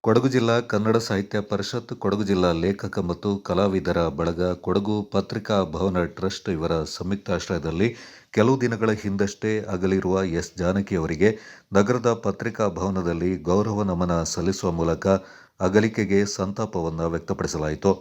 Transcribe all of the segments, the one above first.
ಕೊಡಗು ಜಿಲ್ಲಾ ಕನ್ನಡ ಸಾಹಿತ್ಯ ಪರಿಷತ್, ಕೊಡಗು ಜಿಲ್ಲಾ ಲೇಖಕ ಮತ್ತು ಕಲಾವಿದರ ಬಳಗ, ಕೊಡಗು ಪತ್ರಿಕಾ ಭವನ ಟ್ರಸ್ಟ್ ಇವರ ಸಂಯುಕ್ತಾಶ್ರಯದಲ್ಲಿ ಕೆಲವು ದಿನಗಳ ಹಿಂದಷ್ಟೇ ಅಗಲಿರುವ ಎಸ್ ಜಾನಕಿ ಅವರಿಗೆ ನಗರದ ಪತ್ರಿಕಾ ಭವನದಲ್ಲಿ ಗೌರವ ನಮನ ಸಲ್ಲಿಸುವ ಮೂಲಕ ಅಗಲಿಕೆಗೆ ಸಂತಾಪವನ್ನು ವ್ಯಕ್ತಪಡಿಸಲಾಯಿತು.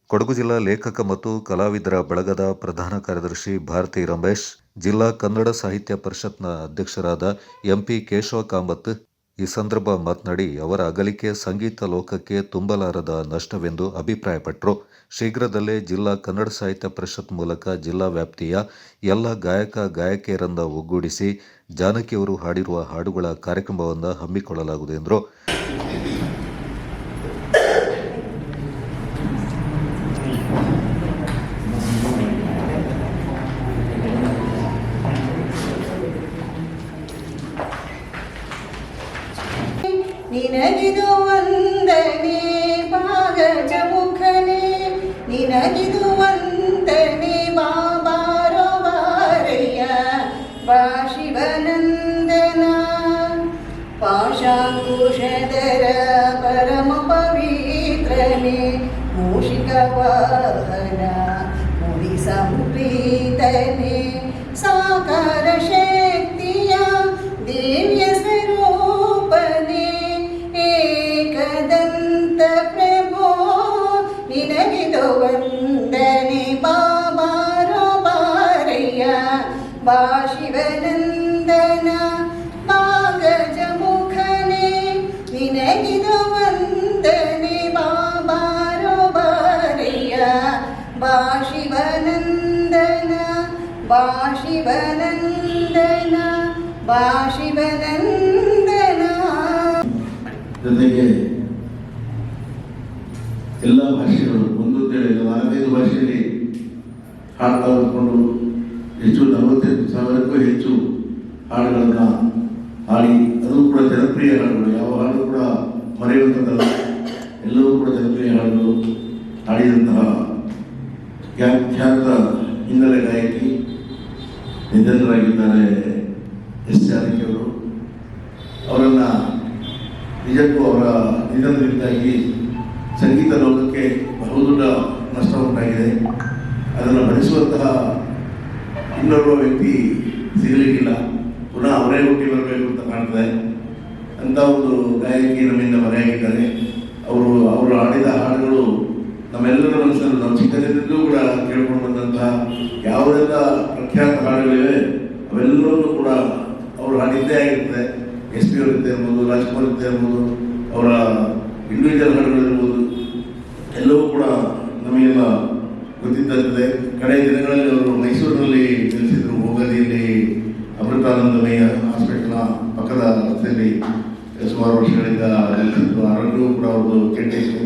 ಕೊಡಗು ಜಿಲ್ಲಾ ಲೇಖಕ ಮತ್ತು ಕಲಾವಿದರ ಬಳಗದ ಪ್ರಧಾನ ಕಾರ್ಯದರ್ಶಿ ಭಾರತಿ ರಮೇಶ್, ಜಿಲ್ಲಾ ಕನ್ನಡ ಸಾಹಿತ್ಯ ಪರಿಷತ್ನ ಅಧ್ಯಕ್ಷರಾದ ಎಂಪಿ ಕೇಶವ ಕಾಮತ್ ಈ ಸಂದರ್ಭ ಮಾತನಾಡಿ, ಅವರ ಅಗಲಿಕೆ ಸಂಗೀತ ಲೋಕಕ್ಕೆ ತುಂಬಲಾರದ ನಷ್ಟವೆಂದು ಅಭಿಪ್ರಾಯಪಟ್ಟರು. ಶೀಘ್ರದಲ್ಲೇ ಜಿಲ್ಲಾ ಕನ್ನಡ ಸಾಹಿತ್ಯ ಪರಿಷತ್ ಮೂಲಕ ಜಿಲ್ಲಾ ವ್ಯಾಪ್ತಿಯ ಎಲ್ಲ ಗಾಯಕ ಗಾಯಕಿಯರನ್ನ ಒಗ್ಗೂಡಿಸಿ ಜಾನಕಿಯವರು ಹಾಡಿರುವ ಹಾಡುಗಳ ಕಾರ್ಯಕ್ರಮವನ್ನು ಹಮ್ಮಿಕೊಳ್ಳಲಾಗುವುದು ಎಂದರು. ನಿನಗಿದು ವಂದನೆ ಭಾಗಜ ಮುಖನೆ, ನಿನಗಿದು ವಂದನೆ ಬಾಬಾರೋ ಬಾರಯ್ಯ ಶಿವನಂದನ. ಪಾಶಾಂಕುಶಧರ ಪರಮ ಪವಿತ್ರನೆ, ಮೂಷಿಕ ವಾಹನ ಮುನಿ ಸಂಪ್ರೀತನೆ, ಸಾಕಾರ ಶಕ್ತಿಯ ದೇವಿಯ ಸ್ವರೂಪನೆ, ಏಕದಂತ ಪ್ರಭೋ ನಿನಗಿದು ವಂದನೆ ಬಾಬಾರೋ ಬಾರಯ್ಯ ಶಿವನಂದನ. ಭಾಗಜ ಮುಖನೆ ನಿನಗಿದು ವಂದನೆ ಬಾಬಾರೋ ಬಾರಯ್ಯ ಶಿವನಂದನ ಶಿವನಂದನ ಶಿವನಂದನ. ಜೊತೆಗೆ ಎಲ್ಲ ಭಾಷೆಗಳು ಒಂದೊಂದೇಳಿ 4-5 ಭಾಷೆಯಲ್ಲಿ ಹಾಡ್ತಾ ಹೊಂದ್ಕೊಂಡು ಹೆಚ್ಚು 45,000ಕ್ಕೂ ಹೆಚ್ಚು ಹಾಡುಗಳನ್ನು ಹಾಡಿ, ಅದು ಕೂಡ ಜನಪ್ರಿಯ ಹಾಡುಗಳು. ಯಾವ ಹಾಡು ಕೂಡ ಮರೆಯುವಂಥದ್ದಲ್ಲ, ಎಲ್ಲವೂ ಕೂಡ ಜನಪ್ರಿಯ ಹಾಡುಗಳು ಹಾಡಿದಂತಹ ಖ್ಯಾತ ಹಿನ್ನೆಲೆ ಗಾಯಕಿ ನಿಧನರಾಗಿದ್ದಾರೆ ಎಸ್ ಜಾನಕಿ ಅವರು. ಅವರನ್ನು ನಿಜಕ್ಕೂ ಅವರ ನಿಧನದಿಂದಾಗಿ ಸಂಗೀತ ಲೋಕಕ್ಕೆ ಬಹುದೊಡ್ಡ ನಷ್ಟ ಉಂಟಾಗಿದೆ. ಅದನ್ನು ಭರಿಸುವಂತಹ ಇನ್ನೋರ್ವ ವ್ಯಕ್ತಿ ಸಿಗಲಿಕ್ಕಿಲ್ಲ. ಪುನಃ ಅವರೇ ಹುಟ್ಟಿ ಬರಬೇಕು ಅಂತ ಕಾಣ್ತದೆ. ಅಂತ ಒಂದು ಗಾಯಕಿ ನಮ್ಮಿಂದ ಮರೆಯಾಗಿದ್ದಾರೆ. ಅವರು ಹಾಡಿದ ಹಾಡುಗಳು ನಮ್ಮೆಲ್ಲರ ಮನಸ್ಸನ್ನು ನಾವು ಚಿಕ್ಕದಿಂದಲೂ ಕೂಡ ಕೇಳ್ಕೊಂಡು ಬಂದಂತಹ ಯಾವುದೆಲ್ಲ ಪ್ರಖ್ಯಾತ ಹಾಡುಗಳಿವೆ ಅವೆಲ್ಲವನ್ನೂ ಕೂಡ ಅವರು ಹಾಡಿದ್ದೇ ಆಗಿರ್ತದೆ. ಎಸ್ ಪಿ ಅವರಿದ್ದೇ ಇರ್ಬೋದು, ರಾಜ್ಕುಮಾರ್ ಇದ್ದೇ ಇರ್ಬೋದು, ಅವರ ಇಂಡಿವಿಜುವಲ್ ಹಾಡುಗಳಿರ್ಬೋದು, ಎಲ್ಲವೂ ಕೂಡ ನಮಗೆಲ್ಲ ಗೊತ್ತಿದ್ದಂತೆ. ಕಡೆಯ ದಿನಗಳಲ್ಲಿ ಅವರು ಮೈಸೂರಿನಲ್ಲಿ ನೆಲೆಸಿದ್ರು. ಹೋಗದಿಯಲ್ಲಿ ಅಮೃತಾನಂದಮಯ ಹಾಸ್ಪಿಟಲ್ನ ಪಕ್ಕದ ರಸ್ತೆಯಲ್ಲಿ ಸುಮಾರು ವರ್ಷಗಳಿಂದ ನೆಲೆಸಿದ್ರು. ಆರೋಗ್ಯವೂ ಕೂಡ ಅವ್ರದ್ದು ಕೆಟ್ಟಿತ್ತು.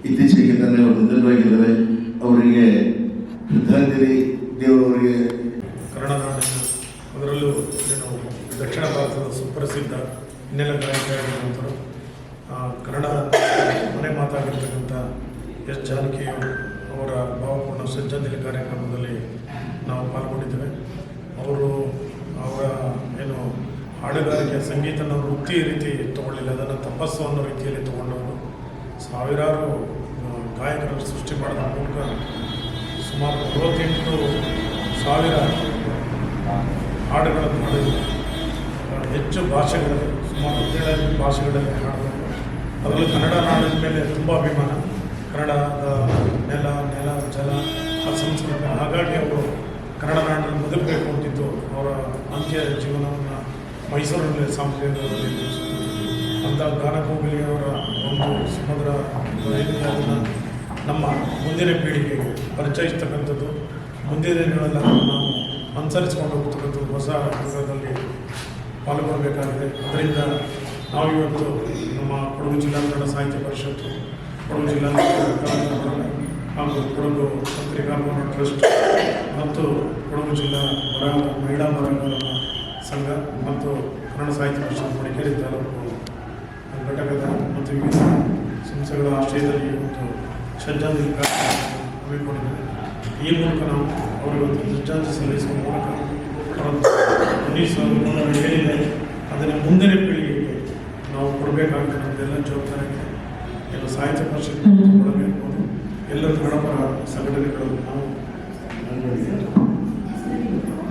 ಇತ್ತೀಚೆಗೆ ತಾನೇ ಅವರು ನಿಧನರಾಗಿದ್ದಾರೆ. ಅವರಿಗೆ ಶ್ರದ್ಧಾಂಜಲಿ ದೇವರವರಿಗೆ. ಕನ್ನಡ ನಾಡಿನ, ಅದರಲ್ಲೂ ದಕ್ಷಿಣ ಭಾರತದ ಸುಪ್ರಸಿದ್ಧ ಹಿನ್ನೆಲೆ ಗಾಯಕರಾಗಿರುವಂಥರು, ಕನ್ನಡ ಮನೆ ಮಾತಾಗಿರ್ತಕ್ಕಂಥ ಎಸ್ ಜಾನಕಿ ಅವರ ಭಾವಪೂರ್ಣ ಶ್ರದ್ಧಾಂಜಲಿ ಕಾರ್ಯಕ್ರಮದಲ್ಲಿ ನಾವು ಪಾಲ್ಗೊಂಡಿದ್ದೇವೆ. ಅವರ ಏನು ಹಾಡುಗಾರಿಕೆ ಸಂಗೀತನ ವೃತ್ತಿ ರೀತಿ ತಗೊಳ್ಳಿಲ್ಲ, ಅದನ್ನು ತಪಸ್ಸು ಅನ್ನೋ ರೀತಿಯಲ್ಲಿ ತಗೊಂಡವರು. ಸಾವಿರಾರು ಗಾಯಕರನ್ನು ಸೃಷ್ಟಿ ಮಾಡೋದ್ರ ಮೂಲಕ ಸುಮಾರು 68,000 ಹಾಡುಗಳನ್ನು ಹಾಡಿದರು. ಹೆಚ್ಚು ಭಾಷೆಗಳಲ್ಲಿ, ಸುಮಾರು 17 ಭಾಷೆಗಳಲ್ಲಿ ಹಾಡಬೇಕು. ಅದರಲ್ಲೂ ಕನ್ನಡ ನಾಡಿನ ಮೇಲೆ ತುಂಬ ಅಭಿಮಾನ. ಕನ್ನಡದ ನೆಲ ಜಲ ಆ ಸಂಸ್ಕೃತಿ, ಹಾಗಾಗಿ ಅವರು ಕನ್ನಡ ನಾಡಿನಲ್ಲಿ ಬದುಕಬೇಕು ಅಂತಿದ್ದು. ಅವರ ಅಂತ್ಯ ಜೀವನವನ್ನು ಮೈಸೂರಿನಲ್ಲಿ ಸಾಂಸ್ಕೃತಿಕದಲ್ಲಿ ಅಂಥ ಗಾನಕೋಗಿಲಿಯವರ ಒಂದು ಸುಮಧುರ ಏನಿದೆ ಅದನ್ನು ನಮ್ಮ ಮುಂದಿನ ಪೀಳಿಗೆಗೆ ಪರಿಚಯಿಸ್ತಕ್ಕಂಥದ್ದು, ಮುಂದಿನ ದಿನಗಳೆಲ್ಲ ನಾವು ಅನುಸರಿಸಿಕೊಂಡು ಹೋಗ್ತಕ್ಕಂಥದ್ದು ಹೊಸ ಯುಗದಲ್ಲಿ ಪಾಲ್ಗೊಳ್ಳಬೇಕಾಗಿದೆ. ಅದರಿಂದ ನಾವು ಇವತ್ತು ನಮ್ಮ ಕೊಡಗು ಜಿಲ್ಲಾ ಕನ್ನಡ ಸಾಹಿತ್ಯ ಪರಿಷತ್ತು, ಕೊಡಗು ಜಿಲ್ಲಾ ಹಾಗೂ ಕೊಡಗು ಪತ್ರಿಕಾ ಭವನ ಟ್ರಸ್ಟ್ ಮತ್ತು ಕೊಡಗು ಜಿಲ್ಲಾ ಮಹಿಳಾ ಬರಹಗಾರರ ಸಂಘ ಮತ್ತು ಕನ್ನಡ ಸಾಹಿತ್ಯ ಪರಿಷತ್ ಮಡಿಕೇರಿ ತಾಲೂಕು ಘಟಕದ ಮತ್ತು ವಿವಿಧ ಸಂಸ್ಥೆಗಳ ಆಶ್ರಯದಲ್ಲಿ ಇವತ್ತು ಶ್ರದ್ಧಾಂಜಲಿ ಕಾರ್ಯಕ್ರಮ ಹಮ್ಮಿಕೊಂಡಿದ್ದೇವೆ. ಈ ಮೂಲಕ ನಾವು ಅವರಿಗೊಂದು ಶ್ರದ್ಧಾಂಜಲಿ ಸಲ್ಲಿಸುವ ಮೂಲಕ ಅವರ ಏನಿದೆ ಅದನ್ನು ಮುಂದಿನ ಪೀಳಿಗೆಗೆ ನಾವು ಕೊಡಬೇಕಾಗುತ್ತೆ. ನಮ್ಮದೆಲ್ಲ ಜವಾಬ್ದಾರಿ ಇದೆ. ಎಲ್ಲ ಸಾಹಿತ್ಯ ಪರಿಷತ್ ಕೊಡಬೇಕು. ಎಲ್ಲ ಕನ್ನಡಪರ ಸಂಘಟನೆಗಳು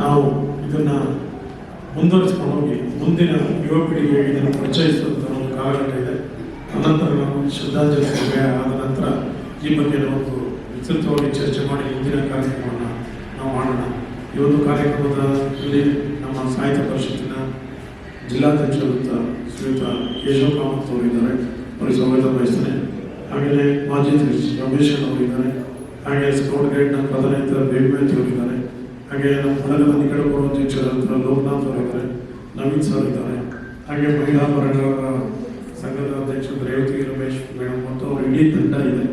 ನಾವು ಇದನ್ನು ಮುಂದುವರಿಸಿಕೊಂಡು ಹೋಗಿ ಮುಂದಿನ ಯುವ ಪೀಳಿಗೆಗೆ ಇದನ್ನು ಪರಿಚಯಿಸುವಂಥ ಒಂದು ಕಾಲಘಟ್ಟ ಇದೆ. ಅನಂತರ ನಾವು ಶ್ರದ್ಧಾಂಜಲಿ ಸಭೆ ಆದ ನಂತರ ಈ ಬಗ್ಗೆ ನಾವು ವಿಸ್ತೃತವಾಗಿ ಚರ್ಚೆ ಮಾಡಿ ಮುಂದಿನ ಕಾರ್ಯಕ್ರಮವನ್ನು ನಾವು ಮಾಡೋಣ. ಈ ಒಂದು ಕಾರ್ಯಕ್ರಮದಲ್ಲಿ ನಮ್ಮ ಸಾಹಿತ್ಯ ಪರಿಷತ್ತಿನ ಜಿಲ್ಲಾಧ್ಯಕ್ಷರಾದ ಶ್ರೀಯುತ ಕೇಶವ ಕಾಮತ್ ಅವರಿದ್ದಾರೆ, ಅವರಿಗೆ ಸ್ವಾಗತ ಬಯಸ್ತೇನೆ. ಹಾಗೆಯೇ ಮಾಜಿ ರಮೇಶ್ ಅವರಿದ್ದಾರೆ, ಹಾಗೆ ಸ್ಕೌಟ್ ಗೈಡ್ನ ಪ್ರಧಾನ ಬೇಬಿಮಂತ್ ಅವರಿದ್ದಾರೆ, ಹಾಗೆ ನಮ್ಮ ಬಳಗದ ನಿಕಟ ಪೂರ್ವಾಧ್ಯಕ್ಷರಾದ ಲೋಕನಾಥ್ ಅವರಿದ್ದಾರೆ, ನವೀನ್ ಸರ್ ಇದ್ದಾರೆ, ಹಾಗೆ ಮಹಿಳಾ ಹೋರಾಟಗಾರರ ಸಂಘದ ಅಧ್ಯಕ್ಷರು ರೇವತಿ ರಮೇಶ್ ಮೇಡಮ್ ಮತ್ತು ಅವರ ಇಡೀ ತಂಡ ಇದೆ,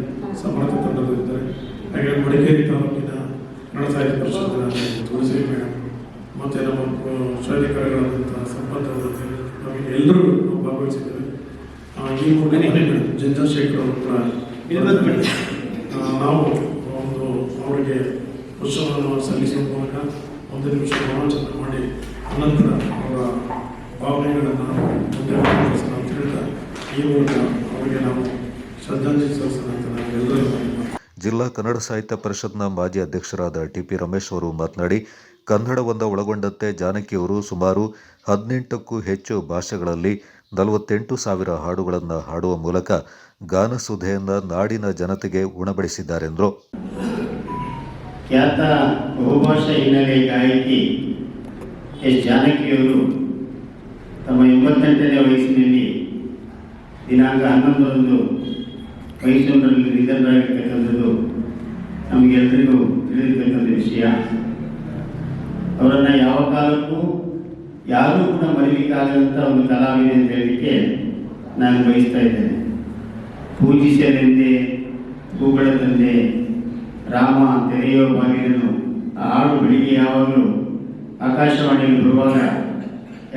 ಸಮರ್ಥ ತಂಡದಲ್ಲಿದ್ದಾರೆ. ಹಾಗೆ ಮಡಿಕೇರಿ ತಾಲೂಕಿನ ಕನ್ನಡ ಸಾಹಿತ್ಯ ಪರಿಷತ್ತಿನ ತುಳಸಿ ಮೇಡಮ್ ಮತ್ತು ನಮ್ಮ ಶ್ರೇಧಿಕಾರಿಗಳಾದಂಥ ಸಂಪತ್ ಅವರು ನಮಗೆ ಎಲ್ಲರೂ ನಾವು ಭಾಗವಹಿಸಿದ್ದೇವೆ. ಈ ಮೂಲಕ ಚಂದ್ರಶೇಖರ್ ಅವರು ಕೂಡ ನಾವು ಒಂದು ಅವರಿಗೆ ಪುಷ್ಪವನ್ನು ಸಲ್ಲಿಸುವ ಮೂಲಕ ಒಂದು ನಿಮಿಷ ಮನೋಚನೆ ಮಾಡಿ ಅನಂತರ ಅವರ ಭಾವನೆಗಳನ್ನು ಮುಂದೆ ತಿಳಿದ ಈ ಮೂಲಕ ಅವರಿಗೆ ನಾವು ಶ್ರದ್ಧಾಂಜಲಿ ಸಲ್ಲಿಸೋಣ ಅಂತ ನಾವು ಎಲ್ಲರೂ. ಜಿಲ್ಲಾ ಕನ್ನಡ ಸಾಹಿತ್ಯ ಪರಿಷತ್ನ ಮಾಜಿ ಅಧ್ಯಕ್ಷರಾದ ಟಿಪಿ ರಮೇಶ್ ಅವರು ಮಾತನಾಡಿ, ಕನ್ನಡವೊಂದ ಒಳಗೊಂಡಂತೆ ಜಾನಕಿಯವರು ಸುಮಾರು 18ಕ್ಕೂ ಹೆಚ್ಚು ಭಾಷೆಗಳಲ್ಲಿ 48,000 ಹಾಡುಗಳನ್ನು ಹಾಡುವ ಮೂಲಕ ಗಾನಸುಧೆಯನ್ನು ನಾಡಿನ ಜನತೆಗೆ ಉಣಬಡಿಸಿದ್ದಾರೆಂದರು. ಖ್ಯಾತ ಬಹುಭಾಷಾ ಹಿನ್ನೆಲೆ ಗಾಯಕಿ ಎಸ್ ಜಾನಕಿಯವರು ತಮ್ಮ 88ನೇ ವಯಸ್ಸಿನಲ್ಲಿ ದಿನಾಂಕ 11ರಂದು ಮೈಸೂರಿನಲ್ಲಿ ನಿಧನರಾಗಿರ್ತಕ್ಕಂಥದ್ದು ನಮಗೆಲ್ಲರಿಗೂ ತಿಳಿದಿರ್ತಕ್ಕಂಥ ವಿಷಯ. ಅವರನ್ನು ಯಾವ ಕಾಲಕ್ಕೂ ಯಾರೂ ಕೂಡ ಮರೀಲಿಕ್ಕಾಗದಂಥ ಒಂದು ಕಲಾವಿದೆ ಅಂತ ಹೇಳಲಿಕ್ಕೆ ನಾನು ಬಯಸ್ತಾ ಇದ್ದೇನೆ. ಪೂಜಿಸಲೆಂದೇ ಹೂಗಳ ತಂದೆ ರಾಮ ತೆರೆಯೋ ಬಾಗಿಲನ್ನು ಆ ಹಾಡು ಬೆಳಿಗ್ಗೆ ಯಾವಾಗಲೂ ಆಕಾಶವಾಣಿಯಲ್ಲಿ ಬರುವಾಗ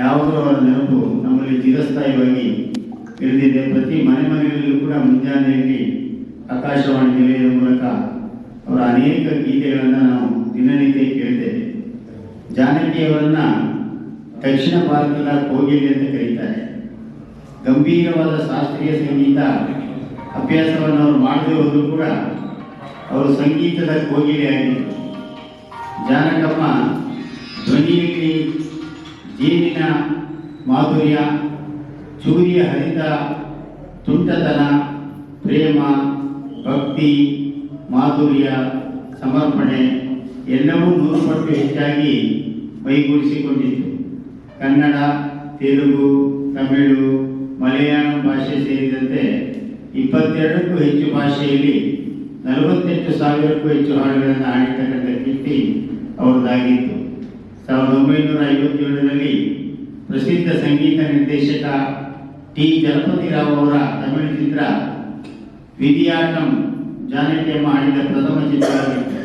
ಯಾವುದೋ ಅವರ ನೆನಪು ನಮ್ಮಲ್ಲಿ ಚಿರಸ್ಥಾಯಿಯಾಗಿ ಇಳಿದಿದೆ. ಪ್ರತಿ ಮನೆಯಲ್ಲೂ ಕೂಡ ಮುಂಜಾನೆಯಲ್ಲಿ ಆಕಾಶವಾಣಿ ನಿಲಯದ ಮೂಲಕ ಅವರ ಅನೇಕ ಗೀತೆಗಳನ್ನು ನಾವು ದಿನನಿತ್ಯ ಕೇಳಿದ್ದೇವೆ. ಜಾನಕಿಯವರನ್ನು ದಕ್ಷಿಣ ಭಾರತದ ಕೋಗಿಲೆ ಅಂತ ಕರೀತಾರೆ. ಗಂಭೀರವಾದ ಶಾಸ್ತ್ರೀಯ ಸಂಗೀತ ಅಭ್ಯಾಸವನ್ನು ಅವರು ಮಾಡದೇ ಹೋದರೂ ಕೂಡ ಅವರು ಸಂಗೀತದ ಕೋಗಿಲೆ ಆಗಿದ್ದರು. ಜಾನಕಮ್ಮ ಧ್ವನಿಯಲ್ಲಿ ಜೇನಿನ ಮಾಧುರ್ಯ, ಚೂರಿಯ ಹರಿದ ತುಂಟತನ, ಪ್ರೇಮ, ಭಕ್ತಿ, ಮಾಧುರ್ಯ, ಸಮರ್ಪಣೆ ಎಲ್ಲವೂ 100 ಪಟ್ಟು ಹೆಚ್ಚಾಗಿ ಮೈಗೂಡಿಸಿಕೊಂಡಿತ್ತು. ಕನ್ನಡ, ತೆಲುಗು, ತಮಿಳು, ಮಲಯಾಳಂ ಭಾಷೆ ಸೇರಿದಂತೆ 22ಕ್ಕೂ ಹೆಚ್ಚು ಭಾಷೆಯಲ್ಲಿ 48,000ಕ್ಕೂ ಹೆಚ್ಚು ಹಾಡುಗಳನ್ನು ಹಾಡಿರ್ತಕ್ಕಂಥ ಕೀರ್ತಿ ಅವರದಾಗಿತ್ತು. 1957ರಲ್ಲಿ ಪ್ರಸಿದ್ಧ ಸಂಗೀತ ನಿರ್ದೇಶಕ ಟಿ ಜಲಪತಿರಾವ್ ಅವರ ತಮಿಳು ಚಿತ್ರ ವಿಧಿಯಾಟಂ ಜಾನಕಿಯಮ್ಮ ಹಾಡಿದ ಪ್ರಥಮ ಚಿತ್ರವಾಗಿತ್ತು.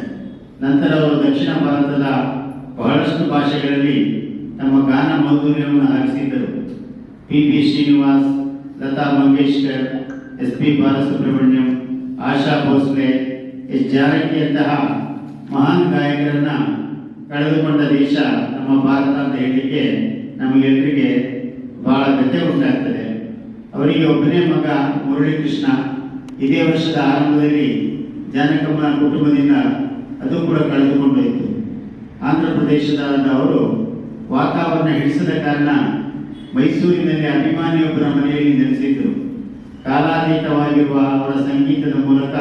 ನಂತರ ಅವರು ದಕ್ಷಿಣ ಭಾರತದ ಬಹಳಷ್ಟು ಭಾಷೆಗಳಲ್ಲಿ ತಮ್ಮ ಗಾನ ಮಾಧುರ್ಯವನ್ನು ಹರಿಸಿದ್ದರು. P Srinivas, Lata Mangeshkar, S P. Balasubrahmanyam, Asha Bhosle, S ಜಾನಕಿಯಂತಹ ಮಹಾನ್ ಗಾಯಕರನ್ನು ಕಳೆದುಕೊಂಡ ದೇಶ ನಮ್ಮ ಭಾರತ ಅಂತ ಹೇಳಲಿಕ್ಕೆ ನಮಗೆಲ್ಲರಿಗೆ ಬಹಳ ಗತೆ ಉಂಟಾಗ್ತದೆ. ಅವರಿಗೆ ಒಬ್ಬನೇ ಮಗ ಮುರಳೀಕೃಷ್ಣ. ಇದೇ ವರ್ಷದ ಆರಂಭದಲ್ಲಿ ಜಾನಕಮ್ಮನ ಕುಟುಂಬದಿಂದ ಅದು ಕೂಡ ಕಳೆದುಕೊಂಡೋಯಿತು. ಆಂಧ್ರ ಪ್ರದೇಶದ ಅವರು ವಾತಾವರಣ ಹಿಡಿಸದ ಕಾರಣ ಮೈಸೂರಿನಲ್ಲಿ ಅಭಿಮಾನಿಯೊಬ್ಬರ ಮನೆಯಲ್ಲಿ ನೆಲೆಸಿದ್ದರು. ಕಾಲಾತೀತವಾಗಿರುವ ಅವರ ಸಂಗೀತದ ಮೂಲಕ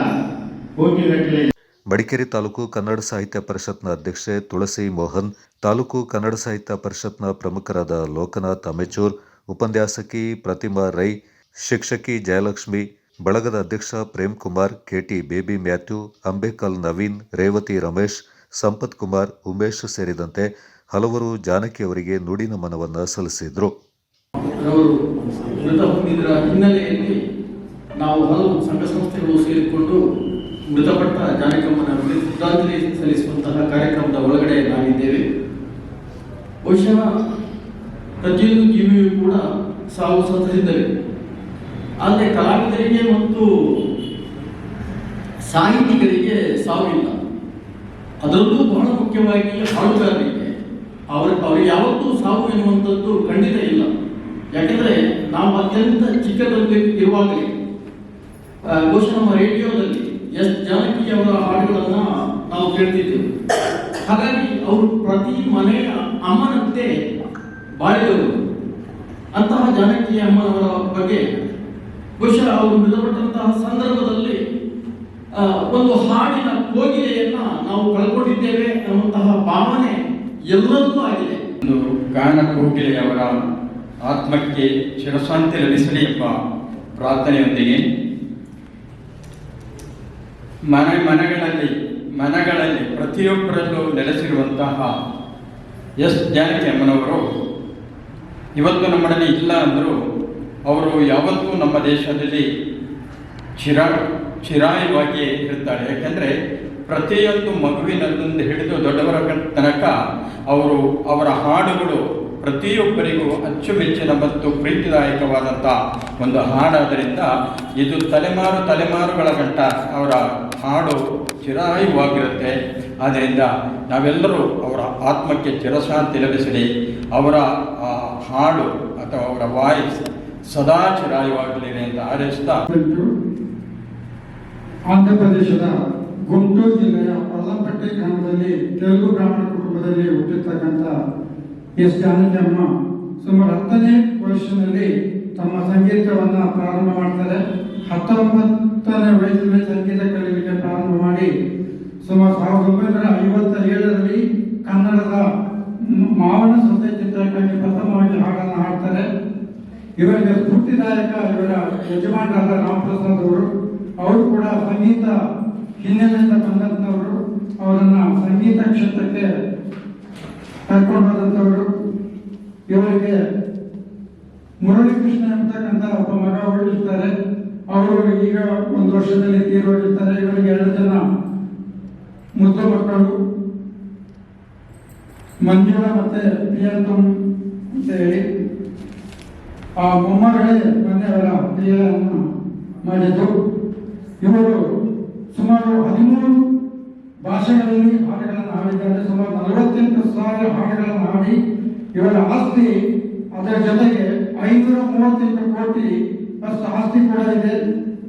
ಕೋಟಿಗಟ್ಟಲೆ. ಮಡಿಕೇರಿ ತಾಲೂಕು ಕನ್ನಡ ಸಾಹಿತ್ಯ ಪರಿಷತ್ನ ಅಧ್ಯಕ್ಷೆ ತುಳಸಿ ಮೋಹನ್, ತಾಲೂಕು ಕನ್ನಡ ಸಾಹಿತ್ಯ ಪರಿಷತ್ನ ಪ್ರಮುಖರಾದ ಲೋಕನಾಥ್ ಅಮೆಚೂರ್, ಉಪನ್ಯಾಸಕಿ ಪ್ರತಿಮಾ ರೈ, ಶಿಕ್ಷಕಿ ಜಯಲಕ್ಷ್ಮಿ, ಬಳಗದ ಅಧ್ಯಕ್ಷ ಪ್ರೇಮ್ ಕುಮಾರ್, ಕೆಟಿ ಬೇಬಿ ಮ್ಯಾಥ್ಯೂ, ಅಂಬೇಕಲ್ ನವೀನ್, ರೇವತಿ ರಮೇಶ್, ಸಂಪತ್ ಕುಮಾರ್, ಉಮೇಶ್ ಸೇರಿದಂತೆ ಹಲವರು ಜಾನಕಿಯವರಿಗೆ ನುಡಿ ನಮನವನ್ನು ಸಲ್ಲಿಸಿದರು. ಮೃತ ಹೊಂದಿದರ ಹಿನ್ನೆಲೆಯಲ್ಲಿ ನಾವು ಹಲವು ಸಂಘ ಸಂಸ್ಥೆಗಳು ಸೇರಿಕೊಂಡು ಮೃತಪಟ್ಟ ಜಾನಕಮ್ಮನವರಿಗೆ ಶ್ರದ್ಧಾಂಜಲಿ ಸಲ್ಲಿಸುವಂತಹ ಕಾರ್ಯಕ್ರಮದ ಒಳಗಡೆ ನಾವಿದ್ದೇವೆ. ಬಹುಶಃ ಪ್ರತಿಯೊಂದು ಜೀವಿಯೂ ಕೂಡ ಸಾವು ಸಹಜವಿದ್ದವೆ. ಆದರೆ ಕಲಾವಿದರಿಗೆ ಮತ್ತು ಸಾಹಿತಿಗರಿಗೆ ಸಾವಿಲ್ಲ, ಅದರಲ್ಲೂ ಬಹಳ ಮುಖ್ಯವಾಗಿ ಹಾಡುಗಾರರಿಗೆ ಅವ್ರಿಗೆ ಯಾವತ್ತೂ ಸಾವು ಎನ್ನುವಂಥದ್ದು ಖಂಡಿತ ಇಲ್ಲ. ಯಾಕೆಂದರೆ ನಾವು ಅತ್ಯಂತ ಚಿಕ್ಕದಲ್ಲಿ ಇರುವಾಗಲೇ ಬಹುಶಃ ನಮ್ಮ ರೇಡಿಯೋದಲ್ಲಿ ಎಸ್ ಜಾನಕಿ ಅವರ ಹಾಡುಗಳನ್ನು ನಾವು ಕೇಳ್ತಿದ್ದೆವು. ಹಾಗಾಗಿ ಅವರು ಪ್ರತಿ ಮನೆಯ ಅಮ್ಮನಂತೆ ಬಾಳಿದವರು. ಅಂತಹ ಜಾನಕಿ ಅಮ್ಮನವರ ಬಗ್ಗೆ ಬಹುಶಃ ಅವರು ಮೃತಪಟ್ಟಂತಹ ಸಂದರ್ಭದಲ್ಲಿ ಒಂದು ಹಾಡಿನ ಕೋಗಿಲೆಯನ್ನ ನಾವು ಕಳ್ಕೊಂಡಿದ್ದೇವೆ ಅನ್ನುವಂತಹ ಭಾವನೆ ಎಲ್ಲರಿಗೂ ಆಗಿದೆ. ಒಂದು ಗಾನ ಕೋಗಿಲೆಯವರ ಆತ್ಮಕ್ಕೆ ಚಿರಶಾಂತಿ ಲಭಿಸಲಿ ಎಂಬ ಪ್ರಾರ್ಥನೆಯೊಂದಿಗೆ ಮನಗಳಲ್ಲಿ ಪ್ರತಿಯೊಬ್ಬರಲ್ಲೂ ನೆಲೆಸಿರುವಂತಹ ಎಸ್ ಜಾನಕಿ ಅಮ್ಮನವರು ಇವತ್ತು ನಮ್ಮಲ್ಲಿ ಇಲ್ಲ ಅಂದರೂ ಅವರು ಯಾವತ್ತೂ ನಮ್ಮ ದೇಶದಲ್ಲಿ ಚಿರಾಯವಾಗಿಯೇ ಇರುತ್ತಾರೆ. ಯಾಕೆಂದರೆ ಪ್ರತಿಯೊಂದು ಮಗುವಿನಲ್ಲಿಂದ ಹಿಡಿದು ದೊಡ್ಡವರ ತನಕ ಅವರ ಹಾಡುಗಳು ಪ್ರತಿಯೊಬ್ಬರಿಗೂ ಅಚ್ಚುಮೆಚ್ಚಿನ ಮತ್ತು ಪ್ರೀತಿದಾಯಕವಾದಂಥ ಒಂದು ಹಾಡಾದ್ದರಿಂದ ಇದು ತಲೆಮಾರುಗಳ ಗಂಟ ಅವರ ಹಾಡು ಚಿರಾಯುವಾಗಿರುತ್ತೆ. ಆದ್ದರಿಂದ ನಾವೆಲ್ಲರೂ ಅವರ ಆತ್ಮಕ್ಕೆ ಚಿರಶಾಂತಿ ಲಭಿಸಲಿ, ಅವರ ಹಾಡು ಅಥವಾ ಅವರ ವಾಯ್ಸ್ ಸದಾ ಚಿರಾಯುವಾಗಲಿ ಅಂತ ಹಾರೈಸ್ತಾ ಆಂಧ್ರ ಪ್ರದೇಶದ ಗುಂಟೂರು ಜಿಲ್ಲೆಯ ಪಲ್ಲಂಪಟ್ಟಿ ಗ್ರಾಮದಲ್ಲಿ ತೆಲುಗು ಬ್ರಾಹ್ಮಣ ಕುಟುಂಬದಲ್ಲಿ ಹುಟ್ಟಿರ್ತಕ್ಕಂಥ ಎಸ್ ಜಾನಕಿ ಅಮ್ಮ ಸುಮಾರು 10ನೇ ವಯಸ್ಸಿನಲ್ಲಿ ತಮ್ಮ ಸಂಗೀತವನ್ನು ಪ್ರಾರಂಭ ಮಾಡ್ತಾರೆ. 19ನೇ ವಯಸ್ಸಿನಲ್ಲಿ ಸಂಗೀತ ಕಲಿಯಲಿಕ್ಕೆ ಪ್ರಾರಂಭ ಮಾಡಿ ಸುಮಾರು 1957ರಲ್ಲಿ ಕನ್ನಡದ ಮಾವನ ಸೊಸೆ ಚಿತ್ರಕ್ಕಾಗಿ ಪ್ರಥಮವಾಗಿ ಹಾಡನ್ನು ಹಾಡ್ತಾರೆ. ಇವರಿಗೆ ಸ್ಫೂರ್ತಿದಾಯಕ ಇವರ ಯಜಮಾನರಾದ ರಾಮಪ್ರಸಾದ್ ಅವರು ಕೂಡ ಸಂಗೀತ ಹಿನ್ನೆಲೆಯಿಂದ ಬಂದಂಥವರು. ಅವರನ್ನು ಸಂಗೀತ ಕ್ಷೇತ್ರಕ್ಕೆ ಕರ್ಕೊಂಡು ಹೋದಂಥವರು. ಇವರಿಗೆ ಮುರಳೀಕೃಷ್ಣ ಎಂಬತಕ್ಕಂಥ ಒಬ್ಬ ಮಗ ಉಳಿರ್ತಾರೆ. ಅವರು ಈಗ 1 ವರ್ಷದಲ್ಲಿ ತೀರೋಗಿರ್ತಾರೆ. ಇವರಿಗೆ 2 ಜನ ಮುದ್ದು ಮಕ್ಕಳು, ಮಂಜುಳಾ ಮತ್ತೆ ಪ್ರಿಯಂತಮ್ ಅಂತ ಹೇಳಿ. ಆ ಮೊಮ್ಮಗಳೇ ಮನೆಯವರ ಪ್ರಿಯವನ್ನು ಮಾಡಿದ್ದು. ಇವರು ಸುಮಾರು 13 ಭಾಷೆಗಳಲ್ಲಿ ಹಾಡುಗಳನ್ನು ಹಾಡಿದ್ದಾರೆ. ಸುಮಾರು 48,000 ಹಾಡುಗಳನ್ನು ಹಾಡಿ ಇವರ ಆಸ್ತಿ, ಅದರ ಜೊತೆಗೆ 538 ಕೋಟಿ ಅಷ್ಟು ಆಸ್ತಿ ಕೂಡ ಇದೆ.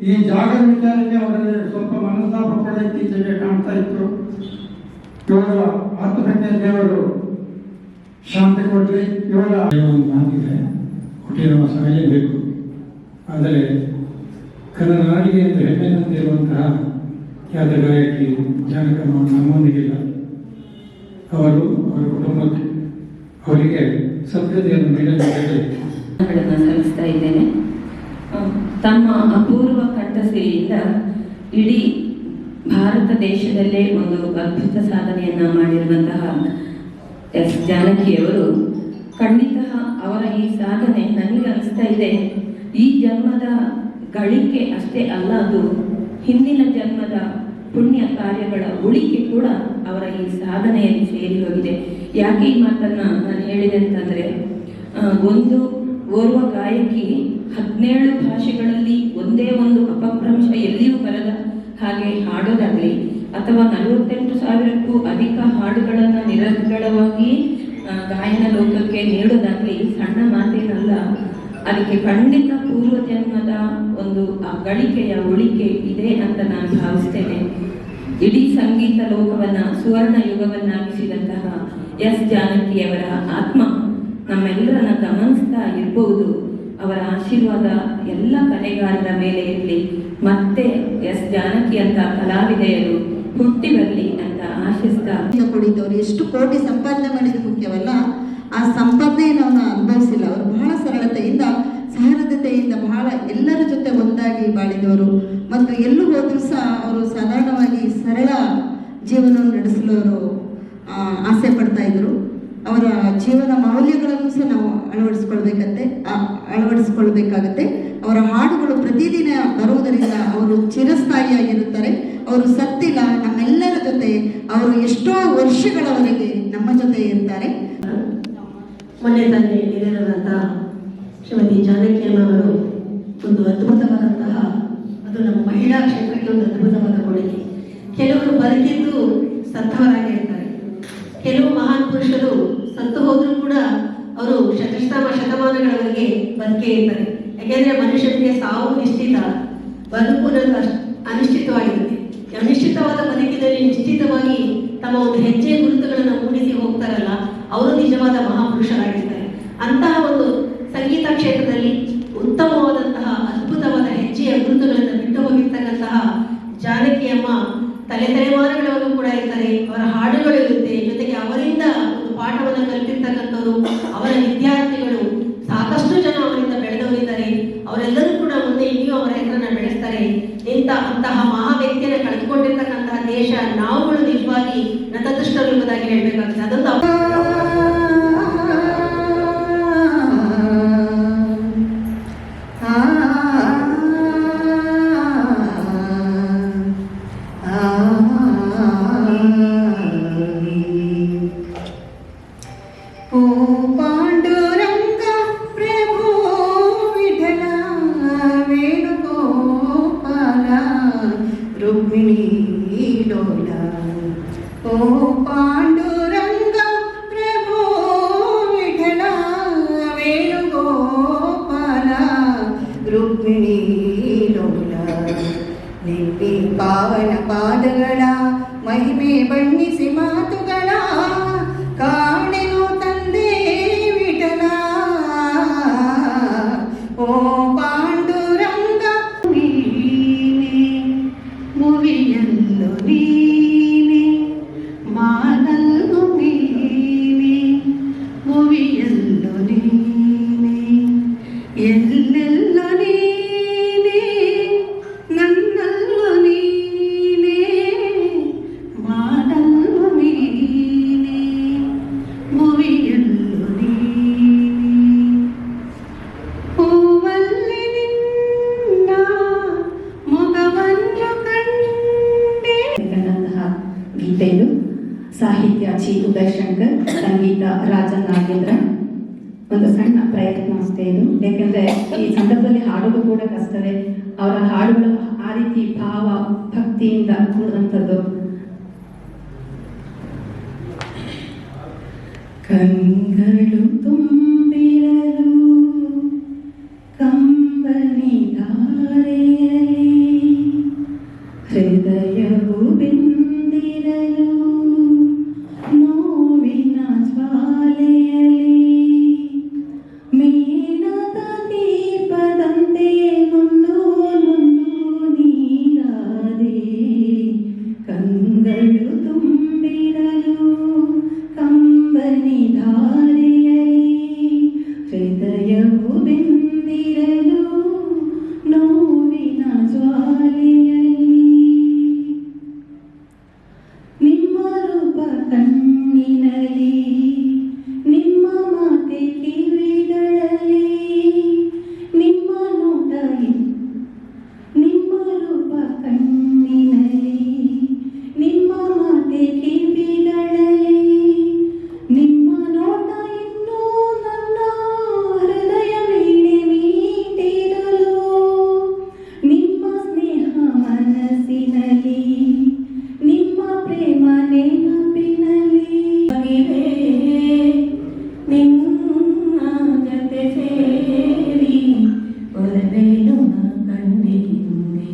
ಈ ಜಾಗದ ವಿಚಾರಕ್ಕೆ ಅವರಲ್ಲಿ ಸ್ವಲ್ಪ ಮನಸ್ತಾಪ ಕೂಡ ಇತ್ತೀಚೆಗೆ ಕಾಣ್ತಾ ಇತ್ತು. ಇವರ ಆತ್ಮಹತ್ಯೆ ದೇವರು ಶಾಂತಿ ಕೊಡಲಿ. ಇವರ ಮಾತಿದೆ, ಹುಟ್ಟಿರುವ ಸಾಯಲೇಬೇಕು, ಆದರೆ ಕನ್ನಡ ನಾಡಿಗೆ ಎಂದು ಹೆಮ್ಮೆನಂತಿರುವಂತಹ ಖ್ಯಾತ ಗಾಯಕಿ ಜಾನಕಮ್ಮ ನಮ್ಮೊಂದಿಗಿಲ್ಲ. ಅವರ ಕುಟುಂಬಕ್ಕೆ ಅವರಿಗೆ ಸದ್ಗತಿಯನ್ನು ನೀಡಲಿಕ್ಕೆ ಸಲ್ಲಿಸ್ತಾ ಇದ್ದೇನೆ. ತಮ್ಮ ಅಪೂರ್ವ ಕಂಠಸಿರಿಯಿಂದ ಇಡೀ ಭಾರತ ದೇಶದಲ್ಲೇ ಒಂದು ಅದ್ಭುತ ಸಾಧನೆಯನ್ನ ಮಾಡಿರುವಂತಹ ಎಸ್ ಜಾನಕಿಯವರು ಖಂಡಿತ ಅವರ ಈ ಸಾಧನೆ ನನಗೆ ಅನಿಸ್ತಾ ಇದೆ ಈ ಜನ್ಮದ ಗಳಿಕೆ ಅಷ್ಟೇ ಅಲ್ಲ, ಅದು ಹಿಂದಿನ ಜನ್ಮದ ಪುಣ್ಯ ಕಾರ್ಯಗಳ ಉಳಿಕೆ ಕೂಡ ಅವರ ಈ ಸಾಧನೆಯಲ್ಲಿ ಸೇರಿ ಹೋಗಿದೆ. ಯಾಕೆ ಈ ಮಾತನ್ನ ನಾನು ಹೇಳಿದೆ ಅಂತಂದ್ರೆ, ಓರ್ವ ಗಾಯಕಿ 17 ಭಾಷೆಗಳಲ್ಲಿ ಒಂದೇ ಒಂದು ಅಪಭ್ರಂಶ ಎಲ್ಲಿಯೂ ಬರದ ಹಾಗೆ ಹಾಡೋದಾಗ್ಲಿ, ಅಥವಾ 48,000ಕ್ಕೂ ಅಧಿಕ ಹಾಡುಗಳನ್ನು ನಿರರ್ಗಳವಾಗಿ ಗಾಯನ ಲೋಕಕ್ಕೆ ನೀಡೋದಾಗ್ಲಿ ಸಣ್ಣ ಮಾತೇನಲ್ಲ. ಅದಕ್ಕೆ ಖಂಡಿತ ಪೂರ್ವ ಜನ್ಮದ ಒಂದು ಗಳಿಕೆಯ ಉಳಿಕೆ ಇದೆ ಅಂತ ನಾನು ಭಾವಿಸ್ತೇನೆ. ಇಡೀ ಸಂಗೀತ ಲೋಕವನ್ನ ಸುವರ್ಣ ಯುಗವನ್ನಾಗಿಸಿದಂತಹ ಎಸ್ ಜಾನಕಿಯವರ ಆತ್ಮ ನಮ್ಮೆಲ್ಲರನ್ನ ಗಮನಿಸ್ತಾ ಇರಬಹುದು. ಅವರ ಆಶೀರ್ವಾದ ಎಲ್ಲ ಕಲೆಗಾರರ ಮೇಲೆ ಇರಲಿ. ಮತ್ತೆ ಎಸ್ ಜಾನಕಿ ಅಂತ ಕಲಾವಿದೆಯರು ಹುಟ್ಟಿ ಬರಲಿ ಅಂತ ಆಶಿಸ್ತಾ ಕುಡಿದವರು ಎಷ್ಟು ಕೋಟಿ ಸಂಪಾದನೆ ಮಾಡಿದ್ರು ಮುಖ್ಯವಲ್ಲ, ಆ ಸಂಪಾದನೆಯನ್ನು ಅವನು ಅನುಭವಿಸಿಲ್ಲ. ಅವರು ಬಹಳ ಸರಳತೆಯಿಂದ, ಸಹೃದಯತೆಯಿಂದ ಬಹಳ ಎಲ್ಲರ ಜೊತೆ ಒಂದಾಗಿ ಬಾಳಿದವರು. ಮತ್ತು ಎಲ್ಲೂ ಹೋದರೂ ಸಹ ಅವರು ಸಾಧಾರಣವಾಗಿ ಸರಳ ಜೀವನವನ್ನು ನಡೆಸಲು ಅವರು ಆಸೆ ಪಡ್ತಾ ಇದ್ರು. ಅವರ ಜೀವನ ಮೌಲ್ಯಗಳನ್ನು ಸಹ ನಾವು ಅಳವಡಿಸ್ಕೊಳ್ಬೇಕಾಗತ್ತೆ. ಅವರ ಹಾಡುಗಳು ಪ್ರತಿದಿನ ಬರುವುದರಿಂದ ಅವರು ಚಿರಸ್ಥಾಯಿಯಾಗಿರುತ್ತಾರೆ. ಅವರು ಸತ್ತಿಲ್ಲ, ನಮ್ಮೆಲ್ಲರ ಜೊತೆ ಅವರು ಎಷ್ಟೋ ವರ್ಷಗಳವರೆಗೆ ನಮ್ಮ ಜೊತೆ ಇರ್ತಾರೆ. ಮೊನ್ನೆ ತಾನೇ ನಿಧನರಾದ ಶ್ರೀಮತಿ ಜಾನಕಿಯಮ್ಮವರು ಒಂದು ಅದ್ಭುತವಾದಂತಹ ಅದು ನಮ್ಮ ಮಹಿಳಾ ಕ್ಷೇತ್ರಕ್ಕೆ ಒಂದು ಅದ್ಭುತವಾದ ಕೊಡುಗೆ. ಕೆಲವರು ಬದುಕಿದ್ದು ಸತ್ತವರಾಗಿ ಇರ್ತಾರೆ, ಕೆಲವು ಮಹಾನ್ ಪುರುಷರು ಸತ್ತು ಹೋದರೂ ಕೂಡ ಅವರು ಶತಮಾನಗಳವರೆಗೆ ಬದುಕೇ ಇರ್ತಾರೆ. ಯಾಕೆಂದ್ರೆ ಮನುಷ್ಯನಿಗೆ ಸಾವು ನಿಶ್ಚಿತ, ಬದುಕು ಅನಿಶ್ಚಿತವಾಗಿರುತ್ತೆ. ಅನಿಶ್ಚಿತವಾದ ಬದುಕಿನಲ್ಲಿ ನಿಶ್ಚಿತವಾಗಿ ತಮ್ಮ ಒಂದು ಹೆಜ್ಜೆ ಗುರುತುಗಳನ್ನು ಮೂಡಿಸಿ ಹೋಗ್ತಾರಲ್ಲ, ಅವರು ನಿಜವಾದ ಮಹಾಪುರುಷರಾಗಿರ್ತಾರೆ. ಅಂತಹ ಒಂದು ಸಂಗೀತ ಕ್ಷೇತ್ರದಲ್ಲಿ ಉತ್ತಮವಾದಂತಹ ಅದ್ಭುತವಾದ ಹೆಜ್ಜೆಯ ಗುರುತುಗಳನ್ನು ಬಿಟ್ಟು ಹೋಗಿರ್ತಕ್ಕಂತಹ ಜಾನಕಿ ಅಮ್ಮ ತಲೆಮಾರುಗಳವರೆಗೂ ಕೂಡ ಇರ್ತಾರೆ. ಅವರ ಹಾಡುಗಳು ಇರುತ್ತೆ, ಜೊತೆಗೆ ಅವರಿಂದ ಒಂದು ಪಾಠವನ್ನು ಕಲಿತಿರ್ತಕ್ಕಂಥವ್ರು, ಅವರ ವಿದ್ಯಾರ್ಥಿಗಳು ಸಾಕಷ್ಟು ಜನ ಅವರಿಂದ ಬೆಳೆದವರಿದ್ದಾರೆ. ಅವರೆಲ್ಲರೂ ಕೂಡ ಮುಂದೆ ಇನ್ನೂ ಅವರ ಹೆಸರನ್ನ ಬೆಳೆಸ್ತಾರೆ. ಅಂತಹ ಮಹಾ ವ್ಯಕ್ತಿಯನ್ನು ಕಳೆದುಕೊಂಡಿರ್ತಕ್ಕಂತಹ ದೇಶ ನಾವುಗಳು ನಿಜವಾಗಿ ನತದೃಷ್ಟರು ಎಂಬುದಾಗಿ ಹೇಳಬೇಕಾಗ್ತದೆ. ಅದೊಂದು ಪಾಂಡುರಂಗ ಪ್ರಭು ವಿಠಲ ವೇಣುಗೋಪಾಲ ರುಕ್ಮಿಣಿ ಲೋಲ. ನಿನ್ನೆ ಪಾವನ ಪಾದಗಳ ಮಹಿಮೆ ಬಣ್ಣಿಸಿ ಮಾತುಗಳ ಕಾಣೆನು ತಂದೆ ವಿಠಲ. ಓ ಪಾಂಡುರಂಗ ಮುವಿಯಲ್ಲು ನೀನೆ, ಮಾನಲ್ಲು ನೀನೆ, ಮುವಿಯಲ್ಲು ನೀನೆ, ಎಲ್ಲೆಲ್ಲೂ ನೀನೆ, ನನ್ನಲ್ಲು ನೀನೆ, ಮಾನಲ್ಲು ನೀನೆ, ಮುವಿಯಲ್ಲು ನೀನೆ. ಹೂವಲ್ಲಿ ನಿನ್ನ ಮೊಗವನ್ನು ಕಂಡೆ. ಗೀತೆ ಇದು. ಸಾಹಿತ್ಯ ಚಿ ಉದಯಶಂಕರ್, ಸಂಗೀತ ರಾಜನ್ ನಾಗೇಂದ್ರ. ಒಂದು ಸಣ್ಣ ಪ್ರಯತ್ನ ಅಷ್ಟೇ ಇದು, ಯಾಕೆಂದ್ರೆ ಈ ಸಂದರ್ಭದಲ್ಲಿ ಹಾಡೋದು ಕೂಡ ಕಷ್ಟವೇ. ಅವರ ಹಾಡುಗಳು ಆ ರೀತಿ ಭಾವ ಭಕ್ತಿಯಿಂದ ಕೂಡುವಂಥದ್ದು. ಕಂಗಳು ತುಂಬಿರಲು ಕಂಬನಿ ಧಾರೆಯಲಿ, ಹೃದಯವು ಬೆಂದಿರಲು ನೋವಿನ ಜ್ವಾಲೆಯಲಿ, ಮೇಣದ ದೀಪದಂತೆ ನೊಂದು ನೀರಾದೆ, ಕಂಗಳು ತುಂಬಿರಲು ಕಂಬನಿ ಧಾರೆಯಲಿ, ಹೃದಯವು ಬೆಂದಿರಲು ನೋವಿನ ಜ್ವಾಲೆಯಲಿ. ನಿಮ್ಮ ರೂಪ ಕಣ್ಣಿನಲ್ಲಿ, ನಿಮ್ಮ ಮಾತೆ ಕಿವಿಗಳಲ್ಲಿ, ನಿಮ್ಮ ನೋಟ ನಿಮ್ಮ ರೂಪ ಕಣ್ಣಿನಲ್ಲಿ, ನಿಮ್ಮ ಮಾತೆ ಕಿವಿಗಳಲ್ಲಿ, ನಿಮ್ಮ ನೋಟ ಇನ್ನೂ ನನ್ನ ಹೃದಯ ವೀಣೆ ಮೀಟಿರಲು, ನಿಮ್ಮ ಸ್ನೇಹ ಮನಸ್ಸಿನಲ್ಲಿ, ನಿಮ್ಮ ಪ್ರೇಮ ನೆನಪಿನಲ್ಲಿ, ನಿನ್ನ ಜೊತೆ ಸೇರಿ ಒಲವೇನು ಕಂಡಿದ್ದೆ.